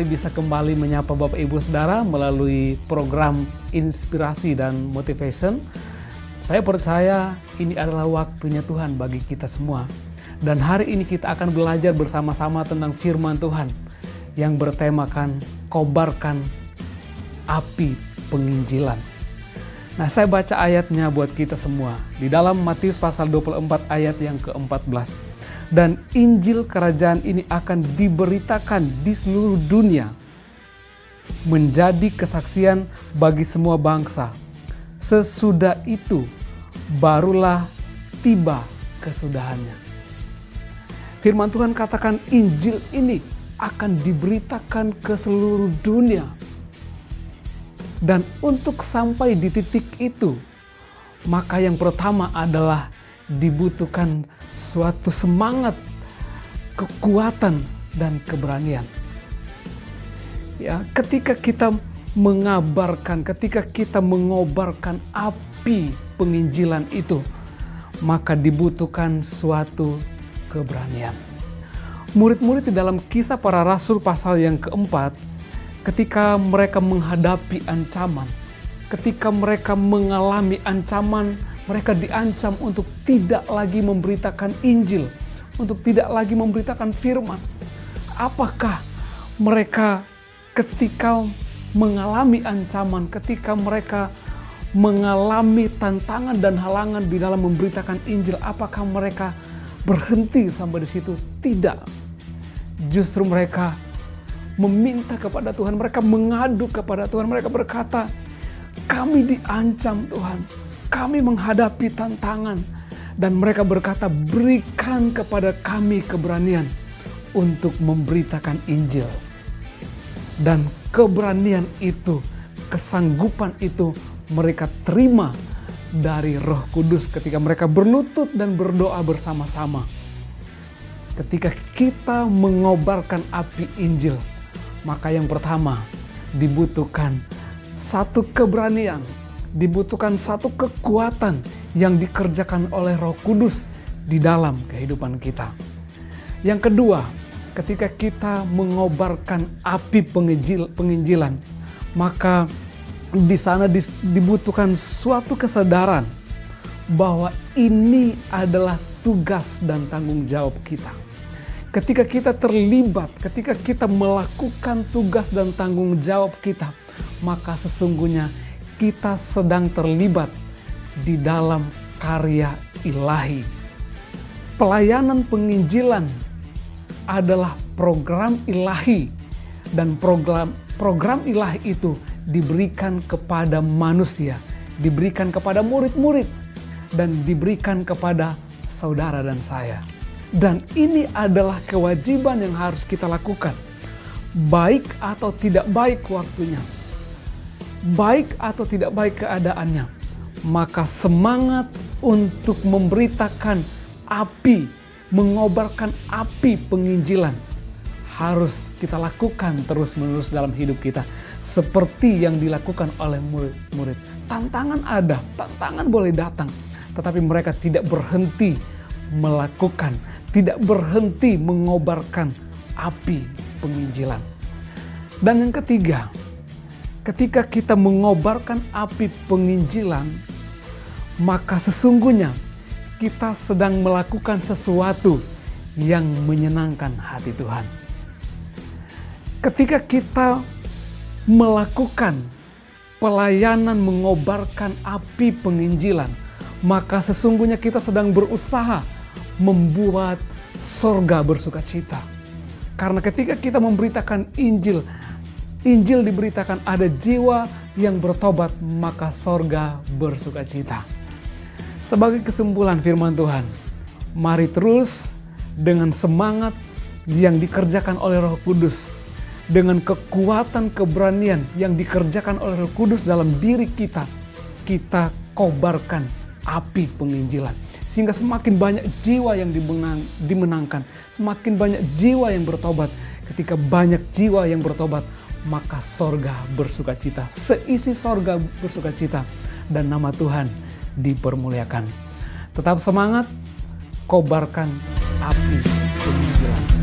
sekali bisa kembali menyapa Bapak Ibu Saudara melalui program inspirasi dan motivation. Saya percaya ini adalah waktunya Tuhan bagi kita semua. Dan hari ini kita akan belajar bersama-sama tentang firman Tuhan yang bertemakan kobarkan api penginjilan. Nah, saya baca ayatnya buat kita semua di dalam Matius pasal 24 ayat yang ke-14. Dan Injil kerajaan ini akan diberitakan di seluruh dunia menjadi kesaksian bagi semua bangsa. Sesudah itu barulah tiba kesudahannya. Firman Tuhan katakan Injil ini akan diberitakan ke seluruh dunia. Dan untuk sampai di titik itu, maka yang pertama adalah dibutuhkan suatu semangat, kekuatan, dan keberanian. Ya, ketika kita mengabarkan, ketika kita mengobarkan api penginjilan itu, maka dibutuhkan suatu keberanian. Murid-murid di dalam Kisah Para Rasul pasal yang keempat, ketika mereka menghadapi ancaman, ketika mereka mengalami ancaman, mereka diancam untuk tidak lagi memberitakan Injil, untuk tidak lagi memberitakan firman. Apakah mereka ketika mengalami ancaman, ketika mereka mengalami tantangan dan halangan di dalam memberitakan Injil, apakah mereka berhenti sampai di situ? Tidak. Justru mereka meminta kepada Tuhan, mereka mengadu kepada Tuhan, mereka berkata, kami diancam Tuhan, kami menghadapi tantangan, dan mereka berkata, berikan kepada kami keberanian untuk memberitakan Injil. Dan keberanian itu, kesanggupan itu mereka terima dari Roh Kudus ketika mereka berlutut dan berdoa bersama-sama. Ketika kita mengobarkan api Injil, maka yang pertama dibutuhkan satu keberanian, dibutuhkan satu kekuatan yang dikerjakan oleh Roh Kudus di dalam kehidupan kita. Yang kedua, ketika kita mengobarkan api penginjilan, maka di sana dibutuhkan suatu kesadaran bahwa ini adalah tugas dan tanggung jawab kita. Ketika kita terlibat, ketika kita melakukan tugas dan tanggung jawab kita, maka sesungguhnya kita sedang terlibat di dalam karya ilahi. Pelayanan penginjilan adalah program ilahi, dan program ilahi itu diberikan kepada manusia, diberikan kepada murid-murid, dan diberikan kepada saudara dan saya. Dan ini adalah kewajiban yang harus kita lakukan, baik atau tidak baik waktunya, baik atau tidak baik keadaannya, maka semangat untuk memberitakan api, mengobarkan api penginjilan harus kita lakukan terus-menerus dalam hidup kita, seperti yang dilakukan oleh murid-murid. Tantangan ada, tantangan boleh datang, tetapi mereka tidak berhenti melakukan, tidak berhenti mengobarkan api penginjilan. Dan yang ketiga, ketika kita mengobarkan api penginjilan, maka sesungguhnya kita sedang melakukan sesuatu yang menyenangkan hati Tuhan. Ketika kita melakukan pelayanan mengobarkan api penginjilan, maka sesungguhnya kita sedang berusaha membuat sorga bersukacita. Karena ketika kita memberitakan Injil, Injil diberitakan, ada jiwa yang bertobat, maka sorga bersukacita. Sebagai kesimpulan firman Tuhan, mari terus dengan semangat yang dikerjakan oleh Roh Kudus, dengan kekuatan keberanian yang dikerjakan oleh Roh Kudus dalam diri kita, kita kobarkan api penginjilan. Sehingga semakin banyak jiwa yang dimenangkan, semakin banyak jiwa yang bertobat. Ketika banyak jiwa yang bertobat, maka sorga bersukacita, seisi sorga bersukacita, dan nama Tuhan dipermuliakan. Tetap semangat, kobarkan api penginjilan.